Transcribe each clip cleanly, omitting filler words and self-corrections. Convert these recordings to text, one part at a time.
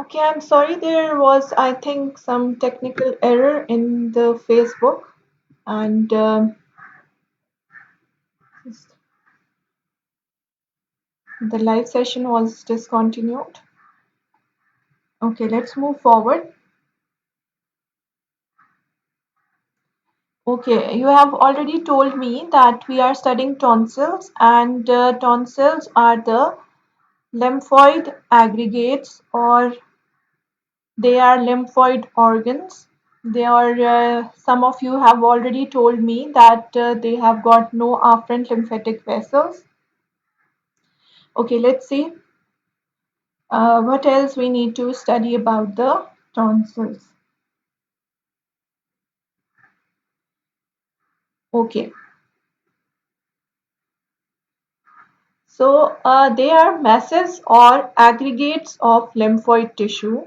Okay, I'm sorry there was, I think, some technical error in the Facebook and the live session was discontinued. Okay, let's move forward. Okay, you have already told me that we are studying tonsils, and tonsils are the lymphoid aggregates, or they are lymphoid organs. They are, some of you have already told me that they have got no afferent lymphatic vessels. Okay, let's see what else we need to study about the tonsils. Okay, so they are masses or aggregates of lymphoid tissue,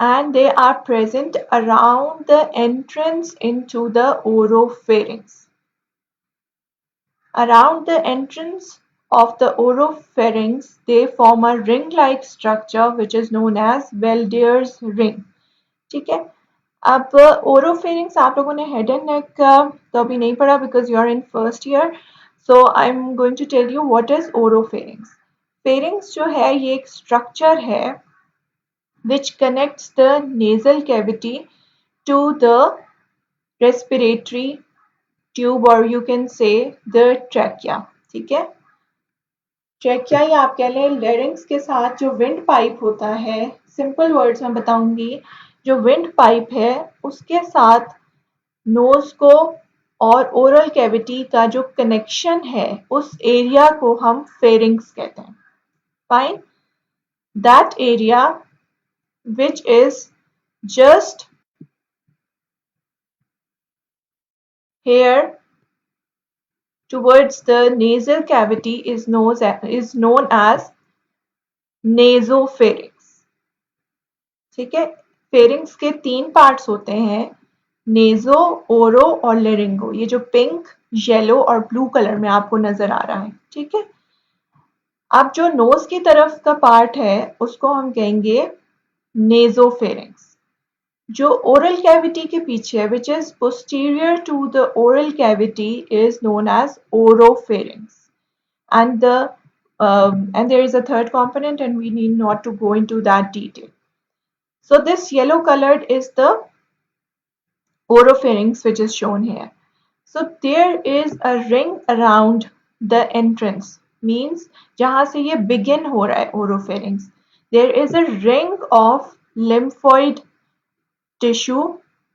and they are present around the entrance into the oropharynx. Around the entrance of the oropharynx, they form a ring-like structure which is known as Valder's ring. ठीक है, अब oropharynx आप लोगों ने head and neck तो अभी नहीं पढ़ा because you are in first year. So I am going to tell you what is oropharynx. Pharynx जो है ये एक स्ट्रक्चर है which connects the nasal cavity to the respiratory tube, or you can say the trachea. ठीक है, trachea या आप कह लें लेरिंग्स के साथ जो विंड पाइप होता है, सिंपल वर्ड्स में बताऊंगी, जो विंड पाइप है उसके साथ नोज को और ओरल कैविटी का जो कनेक्शन है उस एरिया को हम फेरिंग्स कहते हैं. Fine, that area which is just here towards the nasal cavity is known as nasopharynx. ठीक है, फेरिंग्स के 3 पार्ट्स होते हैं, नेजो, ओरो और लेरिंगो. ये जो पिंक, येलो और ब्लू कलर में आपको नजर आ रहा है. ठीक है, अब जो नोज की तरफ का पार्ट है उसको हम कहेंगे नेजोफेरिंग्स. जो ओरल कैविटी के पीछे which is posterior to the oral cavity is known as oropharynx. and the and there is a third component and we need not to go into that detail. So this yellow colored is the oropharynx which is shown here. So there is a ring around the entrance, means जहां से ये begin हो रहा है oropharynx, there is a ring of lymphoid tissue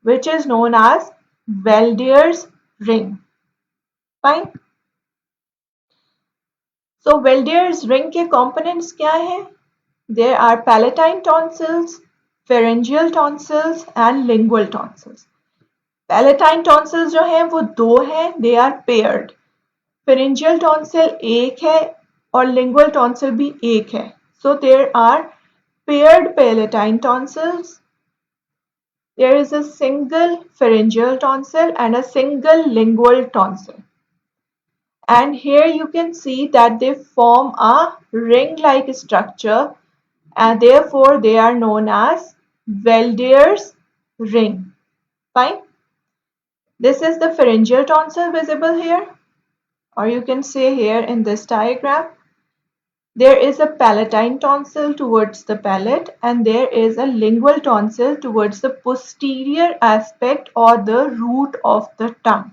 which is known as Valder's ring. Fine. So Valder's ring के components क्या हैं? There are palatine tonsils, pharyngeal tonsils and lingual tonsils. Palatine tonsils जो हैं वो 2 हैं, they are paired. Pharyngeal tonsil एक है और lingual tonsil भी एक है. So there are paired palatine tonsils. There is a single pharyngeal tonsil and a single lingual tonsil. And here you can see that they form a ring-like structure and therefore they are known as Valder's ring. Fine. This is the pharyngeal tonsil visible here, or you can say here in this diagram. There is a palatine tonsil towards the palate and there is a lingual tonsil towards the posterior aspect or the root of the tongue.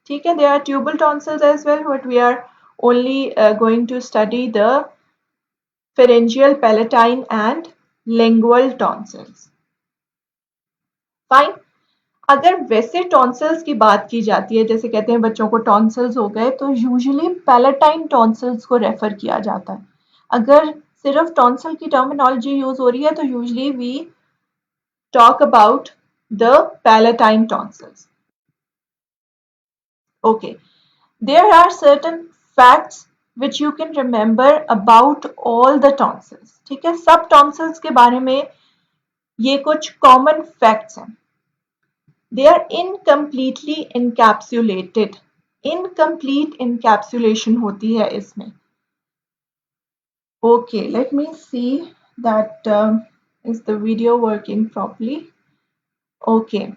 ठीक है, there are tubal tonsils as well, but we are only going to study the pharyngeal, palatine and lingual tonsils. Fine. अगर वैसे tonsils की बात की जाती है, जैसे कहते हैं बच्चों को टॉन्सिल्स हो गए, तो यूजुअली पैलेटाइन टॉन्सिल्स को रेफर किया जाता है. अगर सिर्फ टॉन्सिल की टर्मिनोलॉजी यूज हो रही है तो usually we talk about the palatine tonsils. Okay, there are certain facts which you can remember about all the tonsils. ठीक है, सब tonsils के बारे में ये कुछ common facts हैं. They are incompletely encapsulated. Incomplete encapsulation होती है इसमें. Okay, let me see that is the video working properly? Okay.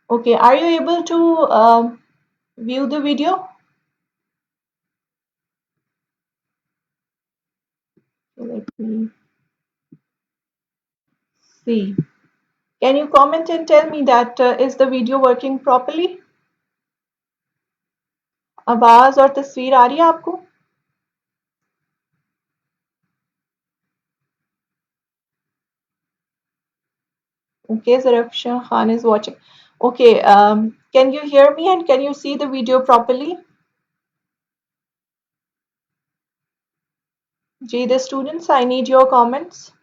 Okay, are you able to view the video? Let me see. Can you comment and tell me that is the video working properly? आवाज और तस्वीर आ रही है आपको? Okay, Zarafshan Khan is watching. Okay, can you hear me and can you see the video properly? Ji, the students, I need your comments.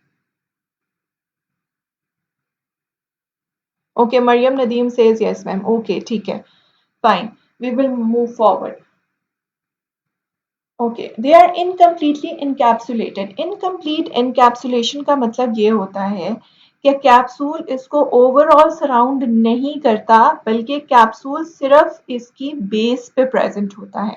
Okay, Mariam Nadeem says yes, ma'am. Okay, ठीक है. Fine. We will move forward. Okay, they are incompletely encapsulated. Incomplete encapsulation का मतलब ये होता है कि capsule इसको overall surround नहीं करता, बल्कि कैप्सूल सिर्फ इसकी बेस पे प्रेजेंट होता है.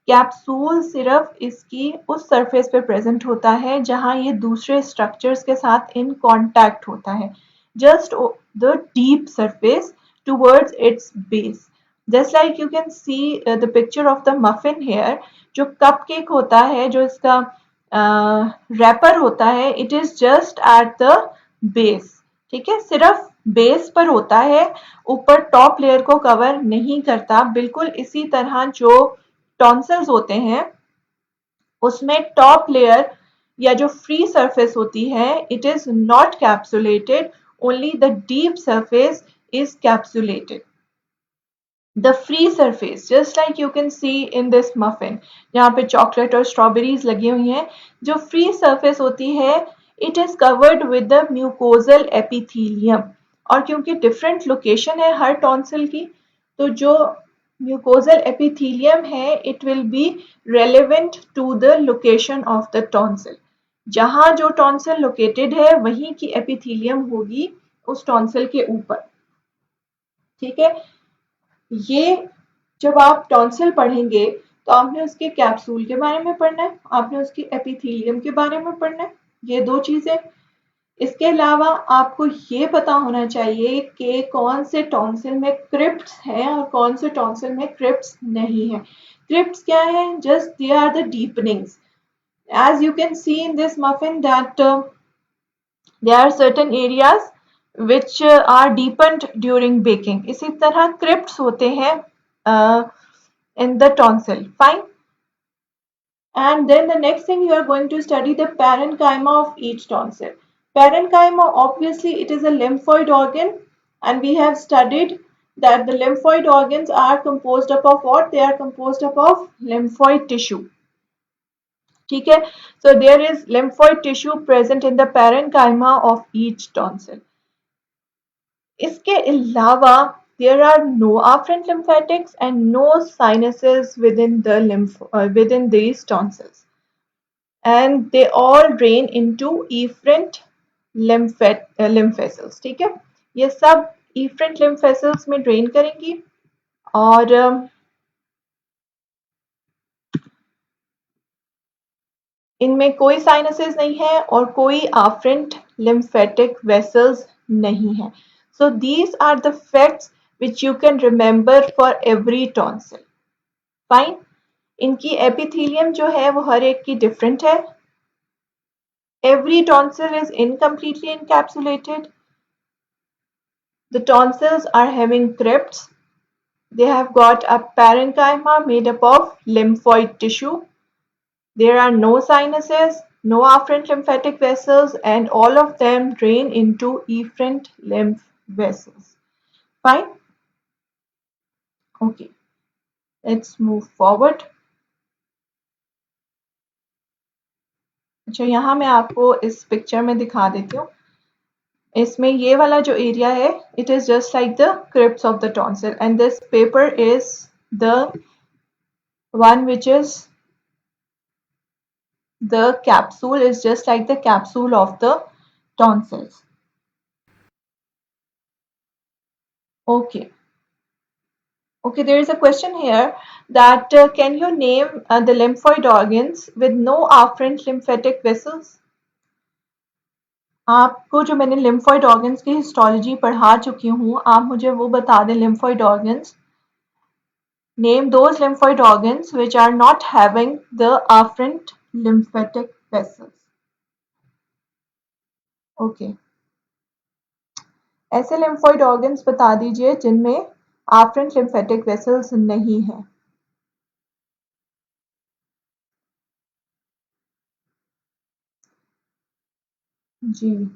कैप्सूल सिर्फ इसकी उस सरफेस पे प्रेजेंट होता है जहां ये दूसरे स्ट्रक्चर्स के साथ इन कांटेक्ट होता है. Just the deep surface towards its base. Just like you can see the picture of the muffin here, जो कपकेक होता है, जो इसका रैपर होता है, it is just at the base. ठीक है, सिर्फ बेस पर होता है, ऊपर टॉप लेयर को कवर नहीं करता. बिल्कुल इसी तरह जो टॉन्सिल्स होते हैं उसमें टॉप लेयर या जो फ्री सरफेस होती है, it is not capsulated, only the deep surface is capsulated. The free surface, just like you can see in this muffin, जहाँ पे चॉकलेट और स्ट्रॉबेरीज लगी हुई हैं, जो फ्री सरफेस होती है, it is covered with the mucosal epithelium. और क्योंकि डिफरेंट लोकेशन है हर टॉन्सिल की, तो जो म्यूकोजल एपिथीलियम है, it will be relevant to the location of the tonsil. जहां जो टॉन्सिल लोकेटेड है वहीं की एपिथीलियम होगी उस टॉन्सिल के ऊपर. ठीक है, ये जब आप टॉन्सिल पढ़ेंगे तो आपने उसके कैप्सूल के बारे में पढ़ना है, आपने उसकी एपिथेलियम के बारे में पढ़ना है, ये दो चीजें. इसके अलावा आपको ये पता होना चाहिए कि कौन से टॉन्सिल में क्रिप्ट्स हैं और कौन से टॉन्सिल में क्रिप्ट्स नहीं है. क्रिप्ट्स क्या है? Just they are the deepenings. As you can see in this muffin that there are certain areas which are deepened during baking. इसी तरह crypts होते हैं in the tonsil. Fine. And then the next thing you are going to study the parenchyma of each tonsil. Parenchyma, obviously it is a lymphoid organ, and we have studied that the lymphoid organs are composed up of what? They are composed up of lymphoid tissue. ठीक है, so there is lymphoid tissue present in the parenchyma of each tonsil. इसके अलावा there are no afferent lymphatics and no sinuses within the within these tonsils, and they all drain into efferent lymph vessels. ठीक है, ये सब efferent lymph vessels में drain करेंगी. और इनमें कोई साइनसेस नहीं है और कोई afferent lymphatic vessels नहीं है. So these are the facts which you can remember for every tonsil. Fine. इनकी एपिथेलियम जो है वो हर एक की डिफरेंट है. Every tonsil is incompletely encapsulated. The tonsils are having crypts. They have got a parenchyma made up of lymphoid tissue. There are no sinuses, no afferent lymphatic vessels, and all of them drain into efferent lymph vessels. Fine? Okay. Let's move forward. अच्छा, यहाँ मैं आपको इस picture में दिखा देती हूँ. इसमें ये वाला जो एरिया है, it is just like the crypts of the tonsil, and this paper is the one which is the capsule, is just like the capsule of the tonsils. Okay. Okay, there is a question here that can you name the lymphoid organs with no afferent lymphatic vessels? आपको जो मैंने lymphoid organs की histology पढ़ा चुकी हूँ, आप मुझे वो बता दें lymphoid organs. Name those lymphoid organs which are not having the afferent lymphatic vessels. Okay. ऐसे lymphoid organs बता दीजिए जिनमें afferent lymphatic vessels नहीं है. जी.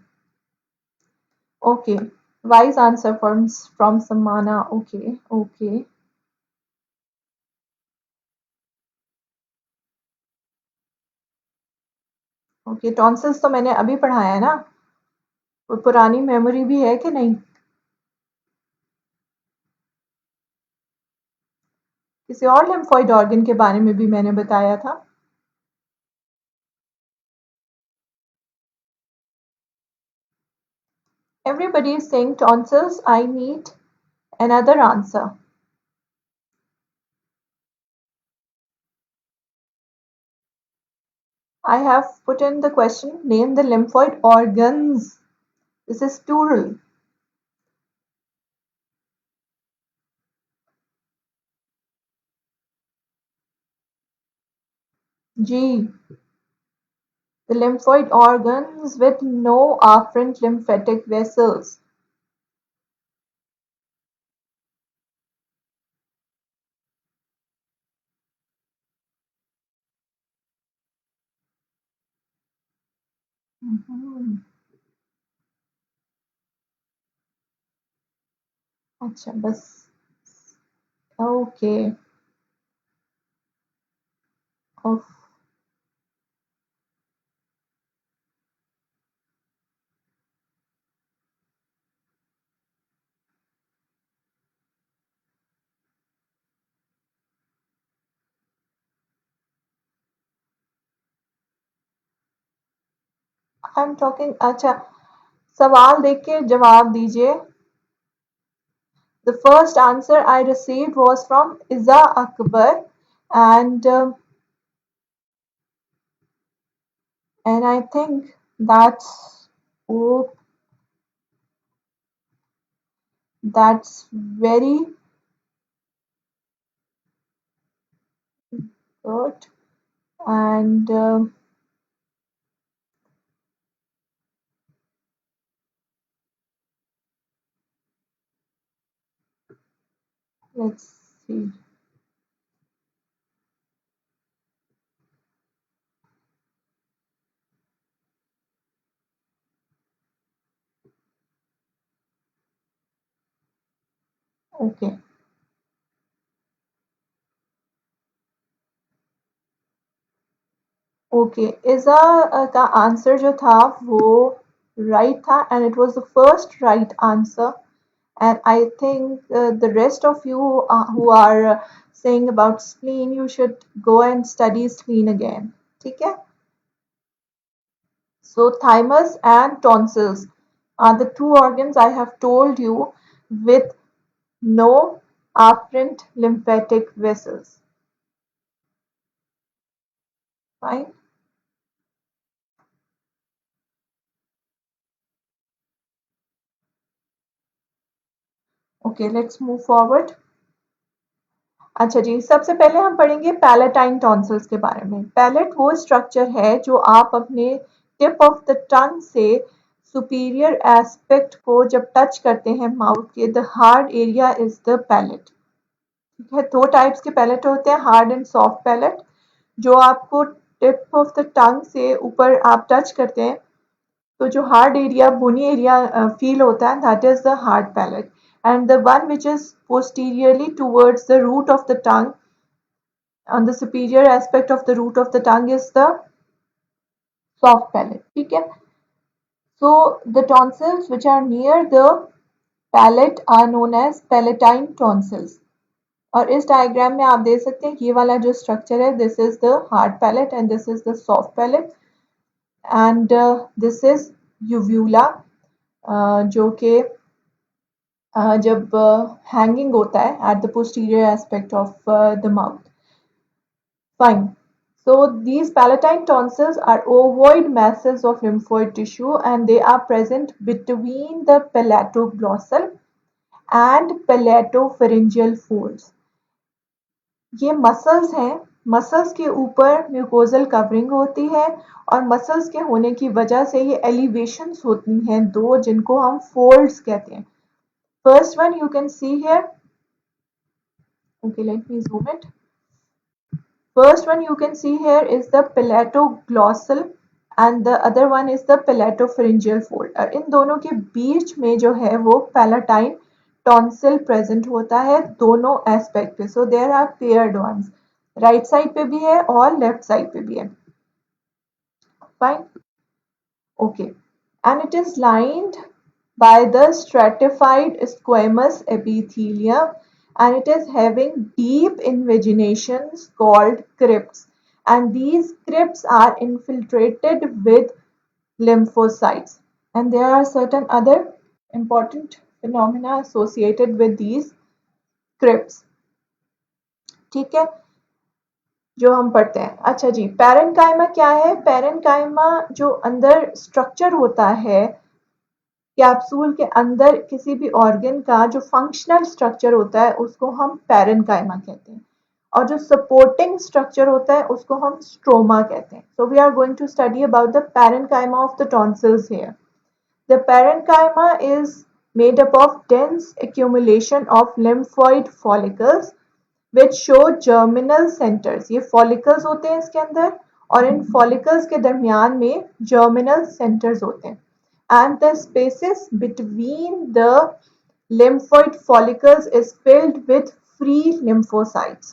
Okay. Wise answer from Samana. Okay. Okay. Okay, tonsils तो मैंने अभी पढ़ाया है ना, वो पुरानी मेमोरी भी है कि नहीं? किसी और लिम्फोइड ऑर्गन के बारे में भी मैंने बताया था. Everybody is saying tonsils. I need another answer. I have put in the question, name the lymphoid organs. This is plural. G. The lymphoid organs with no afferent lymphatic vessels. अच्छा बस. Okay. Of. I am talking. अच्छा, सवाल देख के जवाब दीजिए. The first answer I received was from Iza Akbar, and I think oh, that's very good. And let's see. Okay. Okay, Iza का answer जो था वो राइट था, and it was the first right answer. And I think the rest of you who are saying about spleen, you should go and study spleen again. ठीक है? So thymus and tonsils are the two organs I have told you with no afferent lymphatic vessels. Fine. Okay, let's move forward. अच्छा जी, सबसे पहले हम पढ़ेंगे palatine tonsils के बारे में. पैलेट वो स्ट्रक्चर है जो आप अपने टिप ऑफ द टंग से सुपीरियर एस्पेक्ट को जब टच करते हैं माउथ के, the hard area is the palate. ठीक है, दो टाइप्स के पैलेट होते हैं, हार्ड एंड सॉफ्ट पैलेट. जो आपको टिप ऑफ द टंग से ऊपर आप टच करते हैं तो जो हार्ड एरिया, बोनी एरिया फील होता है, that is the hard palate. And the one which is posteriorly towards the root of the tongue, on the superior aspect of the root of the tongue, is the soft palate. ठीक है? So the tonsils which are near the palate are known as palatine tonsils. और इस diagram में आप देख सकते हैं ये वाला जो स्ट्रक्चर है, this is the hard palate and this is the soft palate, and this is यूव्यूला, जो कि जब हैंगिंग होता है at the posterior aspect of the mouth. Fine. So these palatine tonsils are ovoid masses of lymphoid tissue and they are present between the palatoglossal and palatopharyngeal folds. ये muscles हैं. Muscles के ऊपर mucosal covering होती है और muscles के होने की वजह से ये एलिवेशंस होती हैं दो, जिनको हम फोल्ड्स कहते हैं. First one you can see here. Okay, let me zoom it. First one you can see here is the palatoglossal and the other one is the palatopharyngeal fold. और इन दोनों के बीच में जो है वो palatine tonsil present होता है दोनों एस्पेक्ट पे. So there are paired ones. Right side पे भी है और लेफ्ट साइड पे भी है. Fine. Okay. And it is lined by the stratified squamous epithelium and it is having deep invaginations called crypts, and these crypts are infiltrated with lymphocytes, and there are certain other important phenomena associated with these crypts. ठीक है, जो हम पढ़ते हैं. अच्छा जी, parenchyma क्या है? Parenchyma जो अंदर स्ट्रक्चर होता है कैप्सूल के अंदर किसी भी ऑर्गन का, जो फंक्शनल स्ट्रक्चर होता है उसको हम पैरेन्काइमा कहते हैं और जो सपोर्टिंग स्ट्रक्चर होता है उसको हम स्ट्रोमा कहते हैं. So we are going to study about the parenchyma of the tonsils here. The parenchyma is made up of dense accumulation of lymphoid follicles which show germinal centers. ये follicles होते हैं इसके अंदर और इन follicles के दरमियान में germinal centers होते हैं. And the spaces between the lymphoid follicles is filled with free lymphocytes.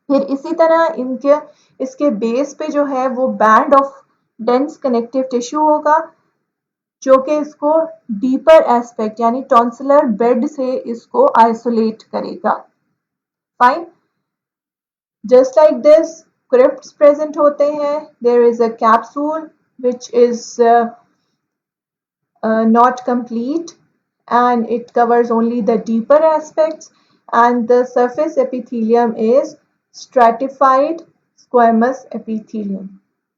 फिर इसी तरह इनके इसके बेस पे जो है वो band of dense connective tissue होगा जो कि इसको डीपर एस्पेक्ट यानी टॉन्सिलर बेड से इसको आइसोलेट करेगा. Fine. Just like this crypts present होते हैं. There is a capsule which is not complete and it covers only the deeper aspects, and the surface epithelium is stratified squamous epithelium,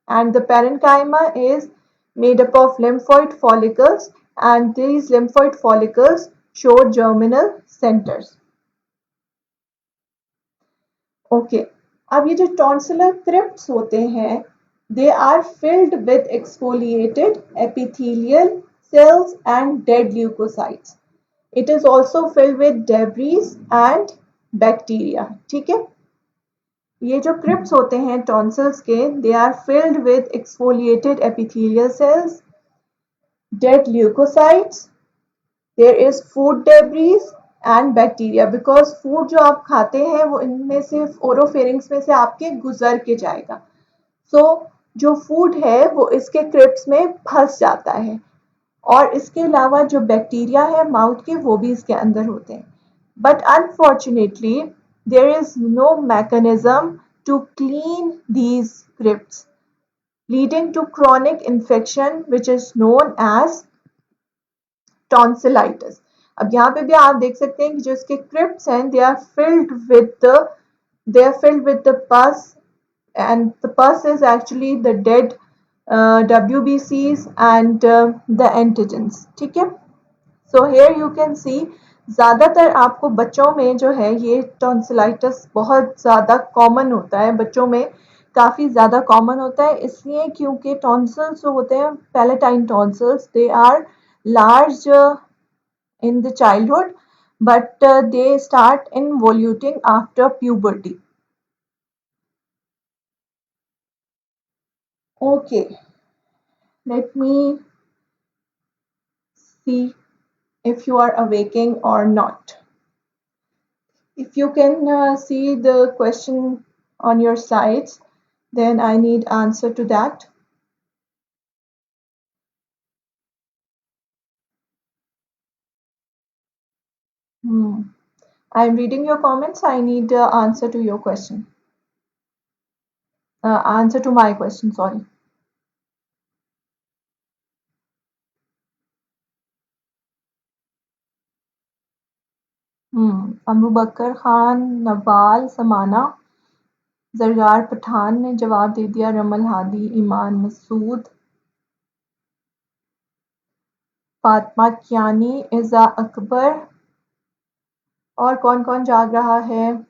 and the parenchyma is made up of lymphoid follicles and these lymphoid follicles show germinal centers. Okay, अब ये जो tonsillar crypts होते हैं they are filled with exfoliated epithelial cells and dead leukocytes. It is also filled with debris and bacteria. ठीक है, ये जो crypts होते हैं tonsils के they are filled with exfoliated epithelial cells, dead leukocytes, there is food debris and bacteria. Because food जो आप खाते हैं वो इनमें से ओरोफेरिंग्स में से आपके गुजर के जाएगा. सो जो फूड है वो इसके क्रिप्स में फंस जाता है और इसके अलावा जो बैक्टीरिया है माउथ के वो भी इसके अंदर होते हैं. But unfortunately there is no mechanism to clean these crypts leading to chronic infection which is known as tonsillitis. अब यहाँ पे भी आप देख सकते हैं कि जो इसके क्रिप्ट्स हैं they are filled with the pus, and the pus is actually the dead WBCs and the antigens. ठीक है, so here you can see ज़्यादातर आपको बच्चों में जो है ये टॉन्सिलाइटिस बहुत ज़्यादा कॉमन होता है, बच्चों में काफ़ी ज़्यादा कॉमन होता है इसलिए क्योंकि टॉन्सिल्स जो होते हैं palatine tonsils they are large in the childhood but they start involuting after puberty. Okay, let me see if you are awaking or not. If you can see the question on your sides, then I need answer to that. I'm reading your comments. I need answer to your question. Answer to my question, sorry. Abu Bakar Khan, Nawal Samana, जरगार Pathan ने जवाब दे दिया, रमल हादी, ईमान मसूद, फातिमा कियानी, इज़ा अकबर। और कौन कौन जाग रहा है?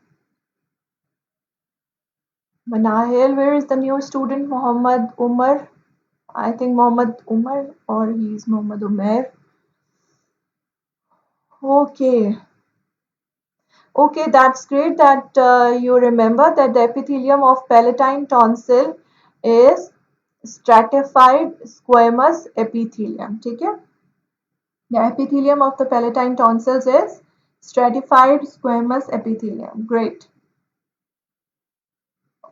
Manahil, where is the new student? Muhammad Umar. I think Muhammad Umar or he's Muhammad Umair. Okay. Okay, that's great that you remember that the epithelium of palatine tonsil is stratified squamous epithelium. ठीक है? The epithelium of the palatine tonsils is stratified squamous epithelium. Great.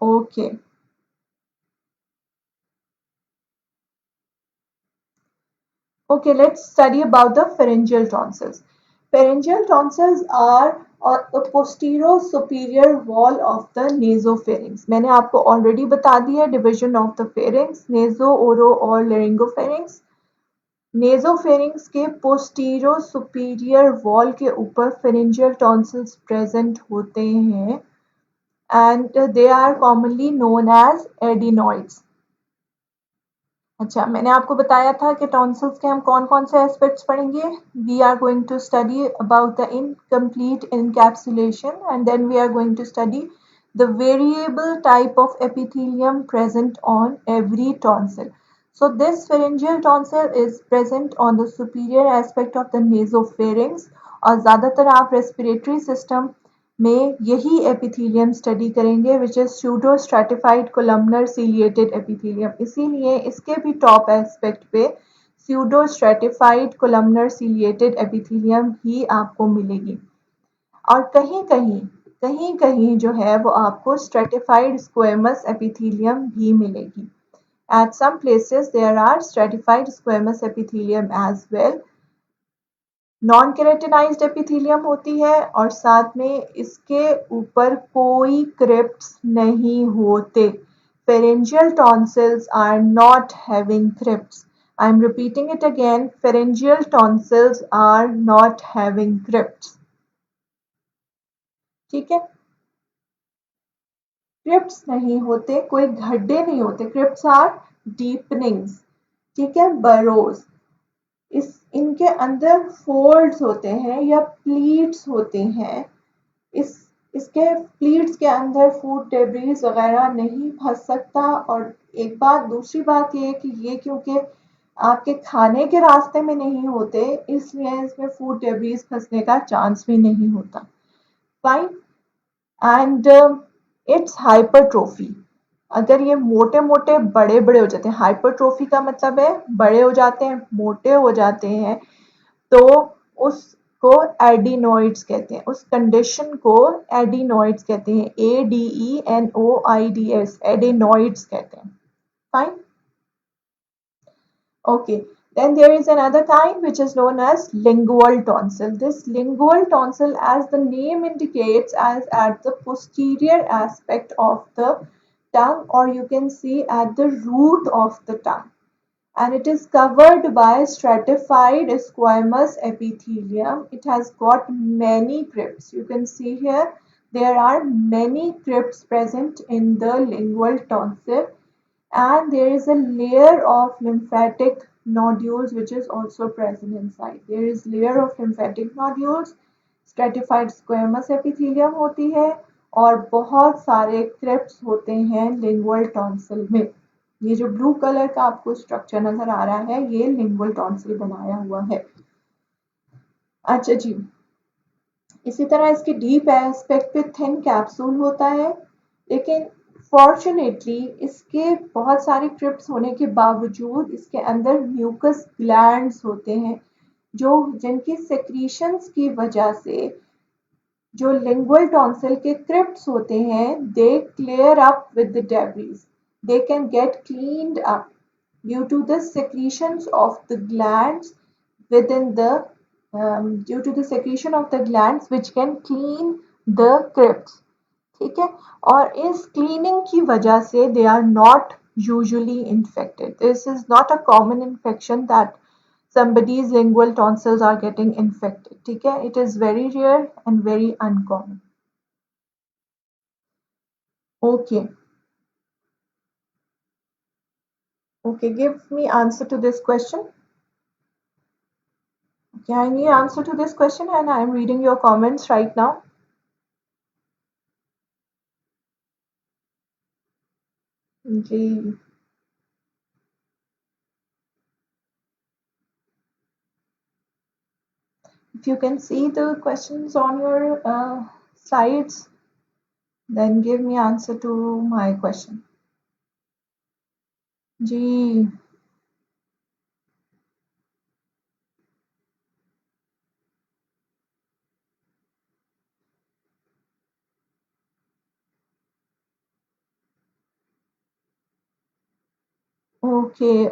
Okay. Okay, let's study about the pharyngeal tonsils. Pharyngeal tonsils are on the posterior superior wall of the nasopharynx. मैंने आपको already बता दिया division of the pharynx, naso, oro और laryngopharynx. Nasopharynx के posterior superior wall के ऊपर pharyngeal tonsils present होते हैं and they are commonly known as adenoids. अच्छा, मैंने आपको बताया था कि टॉन्सिल्स के हम कौन कौन से एस्पेक्ट्स पढ़ेंगे. We are going to study about the incomplete encapsulation and then we are going to study the variable type of epithelium present on every tonsil. So this pharyngeal tonsil is present on the superior aspect of the nasopharynx और ज़्यादातर आप respiratory system में यही epithelium study करेंगे which is pseudostratified columnar ciliated epithelium. इसीलिए इसके भी top aspect पे pseudostratified columnar ciliated epithelium ही आपको मिलेगी और कहीं कहीं जो है वो आपको स्ट्रेटिफाइड स्क्वेमस एपिथेलियम भी मिलेगी. At some places there are stratified squamous epithelium as well. Non keratinised epithelium होती है और साथ में इसके ऊपर कोई क्रिप्ट्स नहीं होते. Pharyngeal tonsils are not having crypts. I am repeating it again. Pharyngeal tonsils are not having crypts. ठीक है, क्रिप्ट्स नहीं होते, कोई गड्ढे नहीं होते. Crypts are deepenings. ठीक है, बरोज. इनके अंदर फोल्ड्स होते हैं या प्लीट्स होते हैं. इसके प्लीट्स के अंदर फूड डेब्रीज वगैरह नहीं फंस सकता. और एक बात, दूसरी बात ये कि ये क्योंकि आपके खाने के रास्ते में नहीं होते इसलिए इसमें फूड डेब्रीज फंसने का चांस भी नहीं होता. फाइन. And it's hypertrophy. अगर ये मोटे मोटे बड़े बड़े हो जाते हैं, हाइपरट्रोफी का मतलब है बड़े हो जाते हैं, मोटे हो जाते हैं, तो उसको एडिनोइड्स कहते हैं. उस कंडीशन को एडिनोइड्स कहते हैं. ADENOIDS, एडिनोइड्स कहते हैं. Fine. Okay, then there is another kind which is known as lingual tonsil. This lingual tonsil, as the name indicates, as at the posterior aspect of the tongue, or you can see at the root of the tongue, and it is covered by stratified squamous epithelium. It has got many crypts. You can see here there are many crypts present in the lingual tonsil, and there is a layer of lymphatic nodules which is also present inside. There is layer of lymphatic nodules. Stratified squamous epithelium होती है और बहुत सारे crypts होते हैं lingual tonsil में. ये जो ब्लू कलर का आपको स्ट्रक्चर नजर आ रहा है ये लिंगुअल टॉन्सिल बनाया हुआ है. अच्छा जी, इसी तरह इसके डीप एस्पेक्ट पे थिन कैप्सूल होता है, लेकिन फॉर्चुनेटली इसके बहुत सारे क्रिप्ट्स होने के बावजूद इसके अंदर म्यूकस ग्लैंड्स होते हैं जो जिनकी सेक्रीशंस की वजह से जो लिंगुअल टॉन्सिल के क्रिप्ट्स होते हैं they clear up with the debris. They can get cleaned up due to the secretions of the glands within the due to the secretion of the glands which can clean the crypts. ठीक है, और इस cleaning की वजह से they are not usually infected. This is not a common infection that somebody's lingual tonsils are getting infected. ठीक है, it is very rare and very uncommon. Okay. Okay, give me answer to this question. Okay, I need answer to this question and I am reading your comments right now. Ji. If you can see the questions on your slides, then give me answer to my question. Ji. Okay.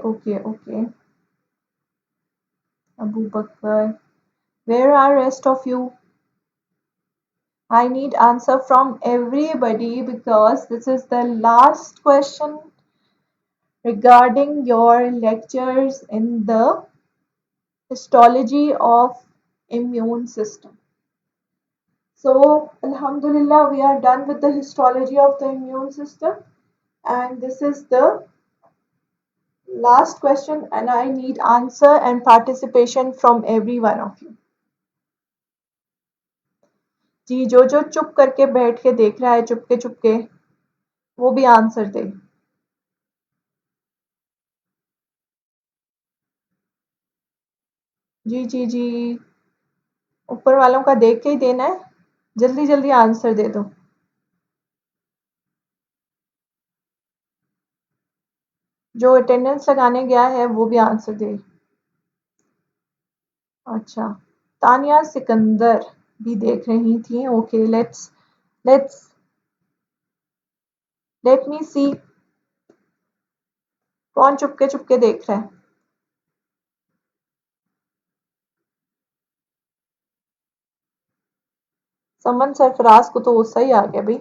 Abu Bakr. Where are rest of you? I need answer from everybody because this is the last question regarding your lectures in the histology of immune system. So, Alhamdulillah, we are done with the histology of the immune system, and this is the last question, and I need answer and participation from every one of you. जी, जो चुप करके बैठ के देख रहा है चुपके वो भी आंसर दे. जी. ऊपर वालों का देख के ही देना है. जल्दी आंसर दे दो. जो अटेंडेंस लगाने गया है वो भी आंसर दे. अच्छा, तानिया सिकंदर भी देख रही थी. ओके, लेट्स लेट मी सी कौन चुपके देख रहा है. समन सरफराज को तो गुस्सा ही आ गया भाई.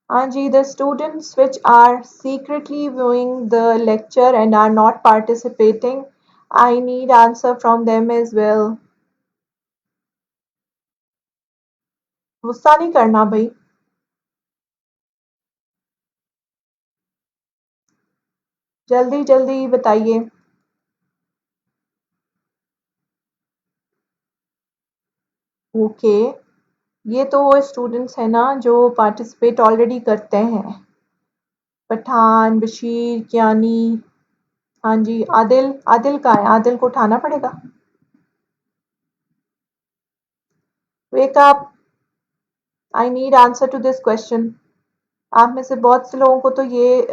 हाँ जी, the students which are secretly viewing the lecture and are not participating, I need answer from them as well. गुस्सा नहीं करना भाई. जल्दी बताइए. ओके, ये तो वो स्टूडेंट्स हैं ना जो पार्टिसिपेट ऑलरेडी करते हैं. पठान, बशीर, कियानी. हाँ जी, आदिल कहाँ है? आदिल को उठाना पड़ेगा. Wake up. I need answer to this question. आप में से बहुत से लोगों को तो ये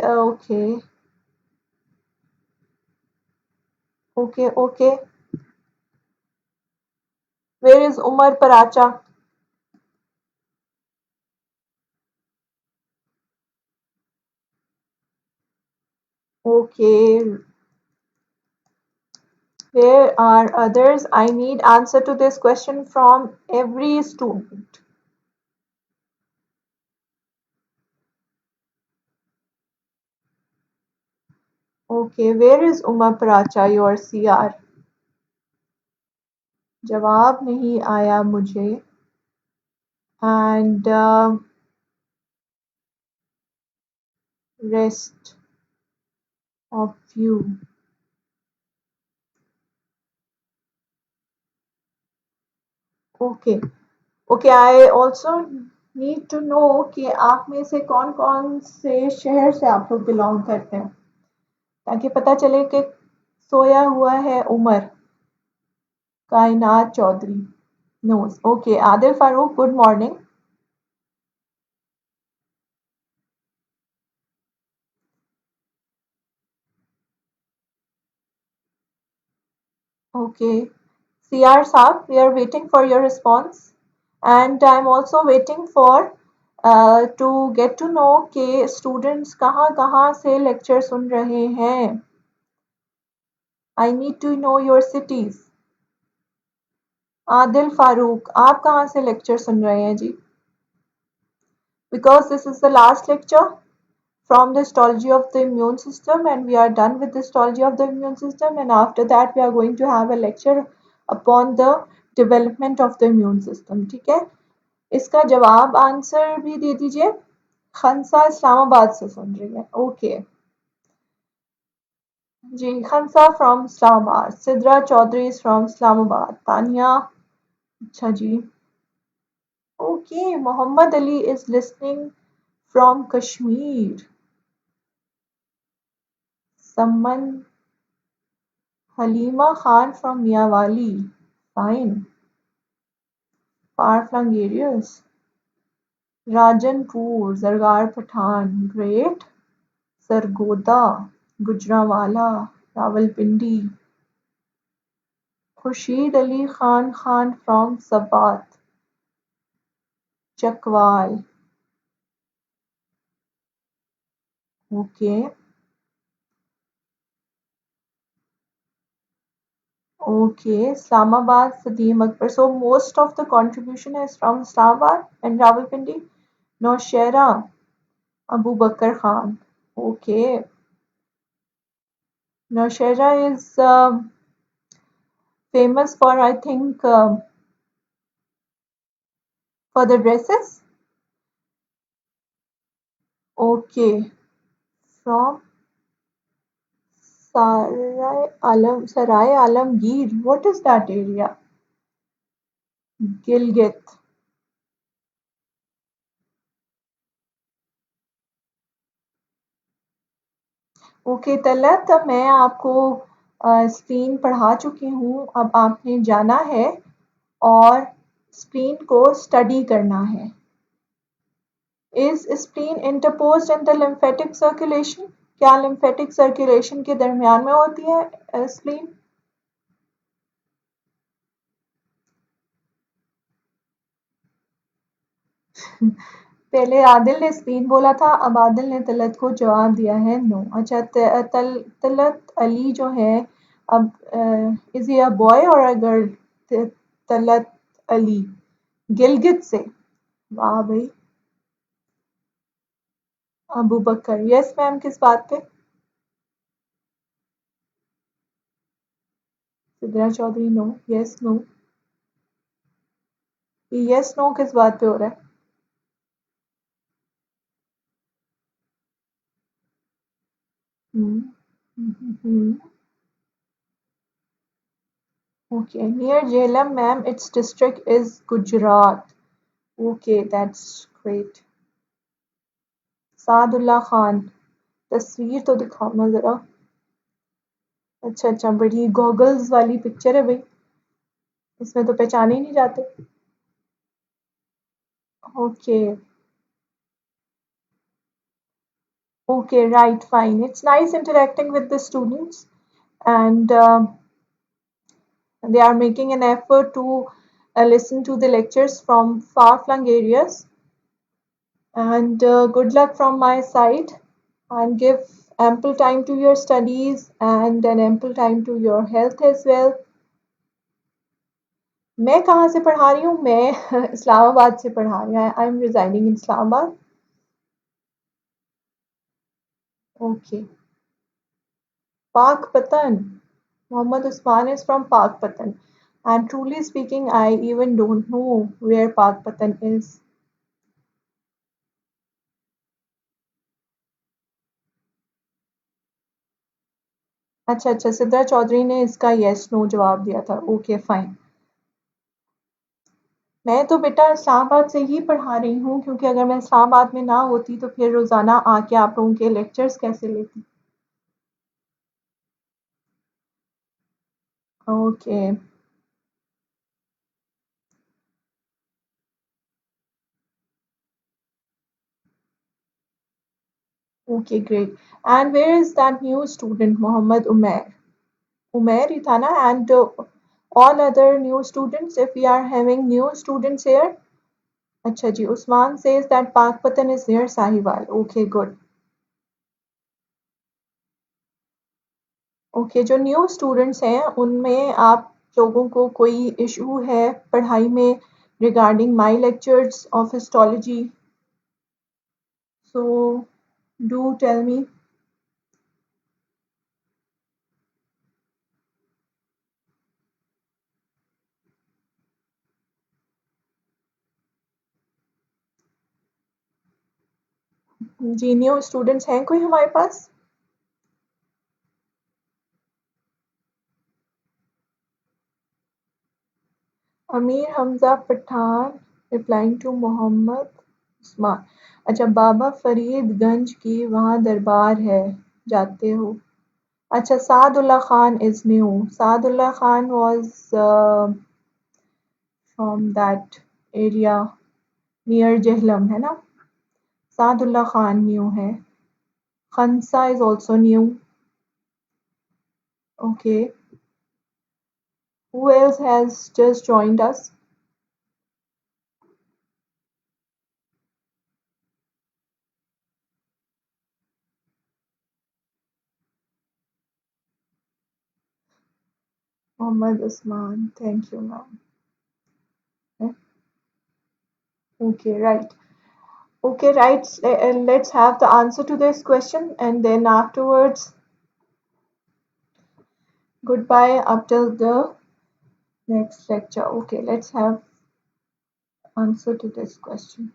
okay. Where is Umar Paracha? Okay, where are others? I need answer to this question from every student. Okay, where is Uma Pracha, your CR? जवाब नहीं आया मुझे. And rest of you. Okay. I also need to know कि आप में से कौन से शहर से आप लोग बिलोंग करते हैं, ताकि पता चले कि सोया हुआ है Umar. Kainat Chaudhry. No. Okay, Adil Farooq, good morning. Okay, CR Saab, we are waiting for your response, and I'm also waiting for to get to know कि students कहाँ से lecture सुन रहे हैं. I need to know your cities. Adil Farooq, आप कहाँ से lecture सुन रहे हैं जी? Because this is the last lecture from the histology of the immune system, and we are done with the histology of the immune system, and after that we are going to have a lecture upon the development of the immune system. ठीक है, इसका जवाब answer भी दे दीजिए। खंसा इस्लामाबाद से सुन रही है, ओके जी। खंसा फ्रॉम इस्लामाबाद, सिद्रा चौधरी फ्रॉम इस्लामाबाद, तानिया, अच्छा जी, okay. Mohammad Ali is listening from Kashmir, Saman Halima Khan from Miawali, fine. Far-flung areas. Rajanpur, Zargar Pathan, great. Sargodha, Gujranwala, Rawalpindi. Khurshid Ali Khan from Sabat, Chakwal. Okay. Okay, Islamabad, Sadeem Akbar. So most of the contribution is from Islamabad and Rawalpindi. Naushera, Abu Bakr Khan. Okay. Naushera is famous for, I think, for the dresses. Okay, from Sarai Alamgir. What is that area? Gilgit. Okay Talat, मैं आपको screen पढ़ा चुकी हूँ, अब आपने जाना है और स्क्रीन को स्टडी करना है। Is spleen interposed in the lymphatic circulation? क्या lymphatic circulation के दरमियान में होती है स्प्लीन? पहले आदिल ने स्प्लीन बोला था, अब आदिल ने तलत को जवाब दिया है नो। अच्छा, तलत अली जो है, अब इज ही अ बॉय और अ गर्ल? तलत अली गिलगित से, वाह भाई। अबू बकर, यस मैम, किस बात पे? Sidra Chaudhry no, yes no, yes no किस बात पे हो रहा है? Okay, near Jhelum, ma'am, its district is Gujarat. Okay, that's great. Sadulla Khan, तस्वीर तो दिखाओ ना जरा। अच्छा अच्छा, बड़ी गॉगल्स वाली पिक्चर है भाई, इसमें तो पहचाने ही नहीं जाते। Okay okay, right, fine. It's nice interacting with the students, and they are making an effort to listen to the lectures from far-flung areas. And good luck from my side, and give ample time to your studies and an ample time to your health as well. मैं कहाँ से पढ़ा रही हूँ? मैं इस्लामाबाद से पढ़ा रही हूँ। I am residing in Islamabad. Okay, Pakpatan. Mohammad Usman is from Pakpatan, and truly speaking, I even don't know where Pakpatan is. अच्छा अच्छा, सिद्रा चौधरी ने इसका यस नो जवाब दिया था। Okay fine. मैं तो बेटा इस्लामाबाद से ही पढ़ा रही हूँ, क्योंकि अगर मैं इस्लामाबाद में ना होती तो फिर रोज़ाना आके आप लोगों के लेक्चर्स कैसे लेती। Okay okay, great. And where is that new student? Mohammad Umair, Umair ही था ना? And all other new students, if we are having new students here? अच्छा जी, Usman says that Pakpatan is near Sahiwal. Okay, good. Okay, जो new students हैं उनमें आप लोगों को कोई इशू है पढ़ाई में regarding my lectures of histology? So Do tell me. जी न्यू स्टूडेंट्स हैं कोई हमारे पास? Amir Hamza Pathan replying to Mohammad Usman. अच्छा, बाबा फरीदगंज की वहाँ दरबार है, जाते हो? अच्छा, Sadullah Khan is new. Sadullah Khan was from that area near Jhelum, है ना? सादुल्ला खान न्यू है। Khansa is also new. Okay. Who else has just joined us? Mohammad Usman. Thank you, ma'am. Okay, right. Okay, right. Let's have the answer to this question and then afterwards, goodbye up till the next lecture. Okay, let's have answer to this question.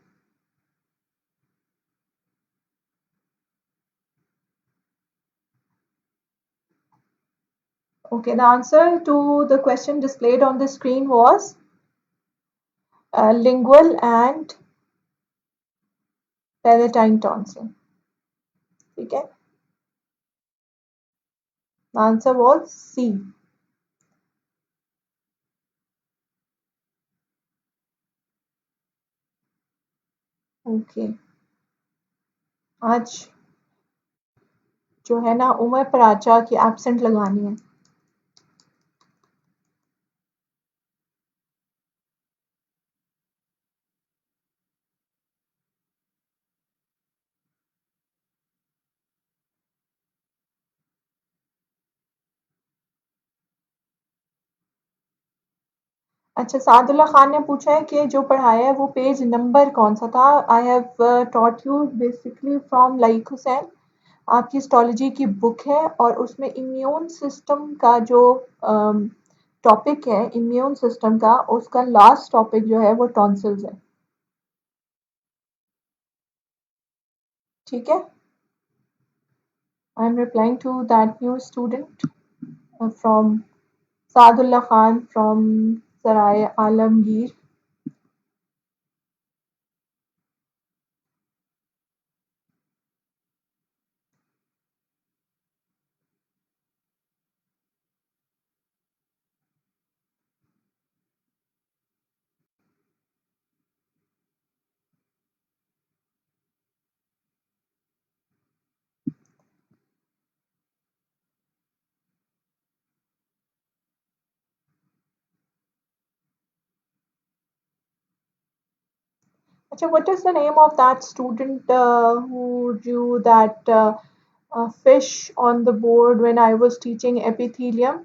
Okay, the answer to the question displayed on the screen was lingual and palatine tonsil. Okay, the answer was C. Okay, आज जो है ना उमर पराचा की absent लगानी है। अच्छा, सादुल्ला खान ने पूछा है कि जो पढ़ाया है वो पेज नंबर कौन सा था? I have taught you basically from like Hussain. आपकी हिस्टोलॉजी की बुक है और उसमें इम्यून सिस्टम का जो टॉपिक है इम्यून सिस्टम का, उसका लास्ट टॉपिक जो है वो टॉन्सिल्स है। ठीक है, I am replying to that new student from Sadullah Khan from Sarai Alamgir. Acha, what is the name of that student who drew that fish on the board when I was teaching epithelium?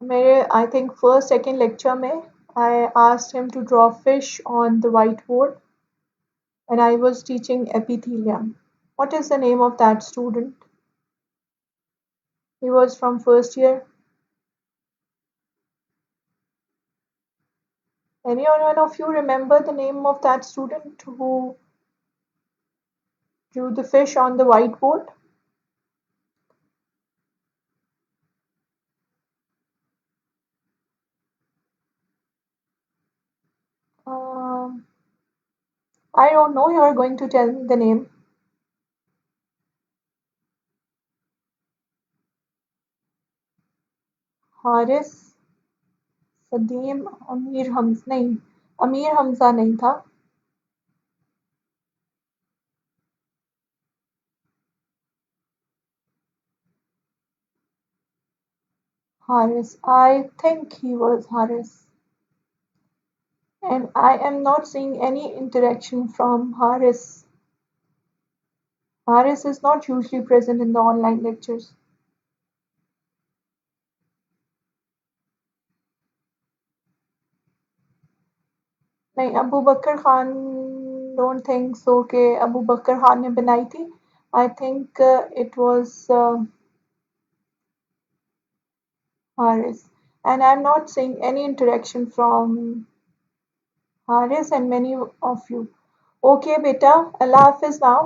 मेरे I think first second lecture में I asked him to draw fish on the whiteboard and I was teaching epithelium. What is the name of that student? He was from first year. Anyone of you remember the name of that student who drew the fish on the whiteboard? Um, I don't know. You are going to tell me the name. Haris Sadeem Amir Hamza नहीं था। Haris, I think he was Haris, and I am not seeing any interaction from Haris. Haris is not usually present in the online lectures. नहीं, Abu Bakar Khan don't think so कि अबू बकर खान ने बनाई थी। I think it was Haris, and I am not seeing any interaction from Haris and many of you. Okay बेटा, अल्लाह हाफिज now.